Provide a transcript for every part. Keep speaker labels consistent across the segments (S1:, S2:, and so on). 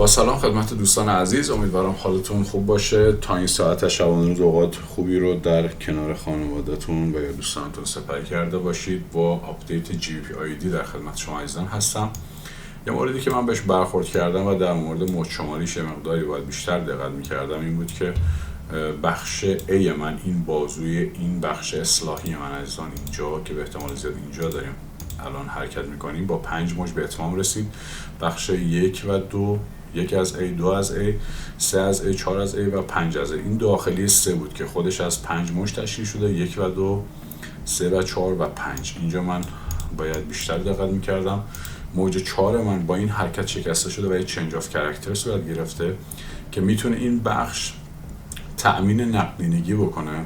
S1: با سلام خدمت دوستان عزیز، امیدوارم حالتون خوب باشه. تا این ساعت از شبانه روز اوقات خوبی رو در کنار خانواده‌تون و یا دوستانتون سپری کرده باشید. با آپدیت GBP/USD در خدمت شما عزیزان هستم. یه موردی که من بهش برخورد کردم و در مورد مد شماریش مقداری باید بیشتر دقت می‌کردم این بود که بخش A من، این بازوی این بخش اصلاحی من عزیزان اینجا که به احتمال زیاد اینجا داریم الان حرکت میکنیم، با 5 موج به اتمام رسید. بخش 1 و 2، 1 از A، 2 از A، 3 از A، 4 از A و 5 از A. این داخلی 3 بود که خودش از 5 موج تشکیل شده، 1 و 2، 3 و 4 و 5. اینجا من باید بیشتر دقت میکردم. موج 4 من با این حرکت شکسته شده و یه چنج آف کاراکتر صورت گرفته که میتونه این بخش تأمین نقدینگی بکنه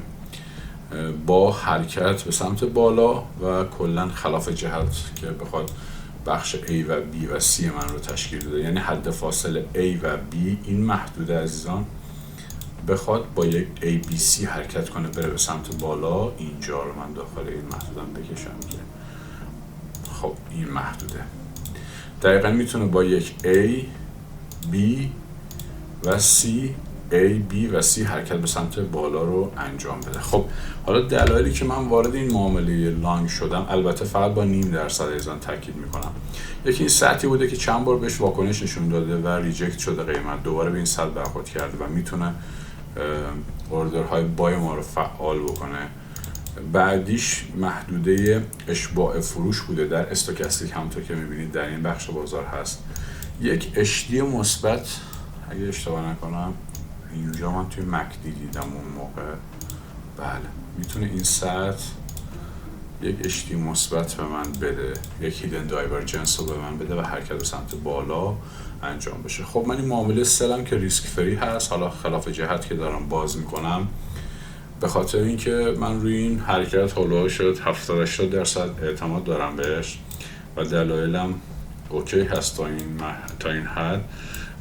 S1: با حرکت به سمت بالا و کلن خلاف جهت که بخواد بخش A و B و C من رو تشکیل بده. یعنی حد فاصله A و B این محدوده عزیزان بخواد با یک ABC حرکت کنه بره به سمت بالا. اینجا رو من داخل این محدودم بکشم که خب این محدوده دقیقا میتونه با یک A، B و C، A، B و C حرکت به سمت بالا رو انجام بده. خب حالا دلایلی که من وارد این معامله لانگ شدم، البته فقط با 0.5% ایزان تاکید میکنم. یکی این سطحی بوده که چند بار بهش واکنش نشون داده و ریجکت شده، قیمت دوباره به این سطح برخورد کرده و میتونه اوردرهای بای ما رو فعال بکنه. بعدیش محدوده اشباع فروش بوده در استوکاستیک، همونطور که میبینید در این بخش بازار هست. یک HD مثبت اگه اشتباه نکنم اینجا من توی مکدی دیدم اون موقع. بله میتونه این سطح یک HD مثبت به من بده، یک هیدن دایورجنس رو به من بده و حرکت به سمت بالا انجام بشه. خب من این معامله سلم که ریسک فری هست، حالا خلاف جهت که دارم باز میکنم به خاطر اینکه من روی این حرکت هولو شد 70-80% اعتماد دارم بهش و دلایلم اوکی هست تا این حد.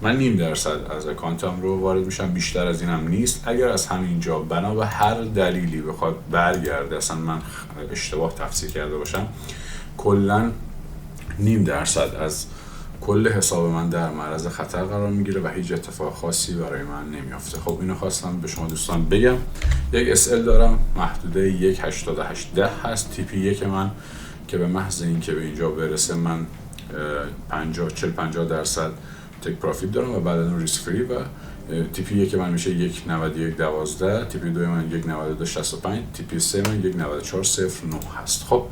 S1: من 0.5% از اکانتم رو وارد میشم، بیشتر از اینم نیست. اگر از همینجا بنا به هر دلیلی بخواد برگرده، اصلا من اشتباه تفسیر کرده باشم، کلا 0.5% از کل حساب من در معرض خطر قرار میگیره و هیچ اتفاق خاصی برای من نمیافته. خب اینو خواستم به شما دوستان بگم. یک SL دارم محدوده 1.8810 هست. TP 1 من که به محض این که به اینجا برسه من 40-50% تک پروفیت دارم و بعد اون ریسک فری و TP 1 من میشه 1.9112، TP 2 من 1.9265، TP 3 من 1.9409 هست. خب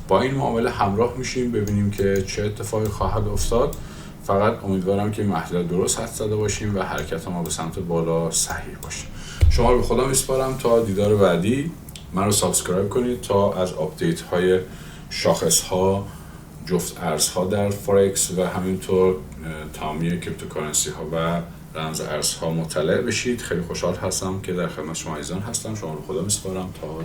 S1: با این معامله همراه میشیم ببینیم که چه اتفاقی خواهد افتاد. فقط امیدوارم که محدود درست حد زده باشیم و حرکت ما به سمت بالا صحیح باشه. شما رو به خدا میسپارم تا دیدار بعدی. من رو سابسکرایب کنید تا از آپدیت های شاخص ها، جفت ارزها در فورکس و همینطور تمامی کریپتوکارنسی ها و رمز ارزها مطلع بشید. خیلی خوشحال هستم که در خدمت شما عزیزان هستم. شما رو به خدا میسپارم تا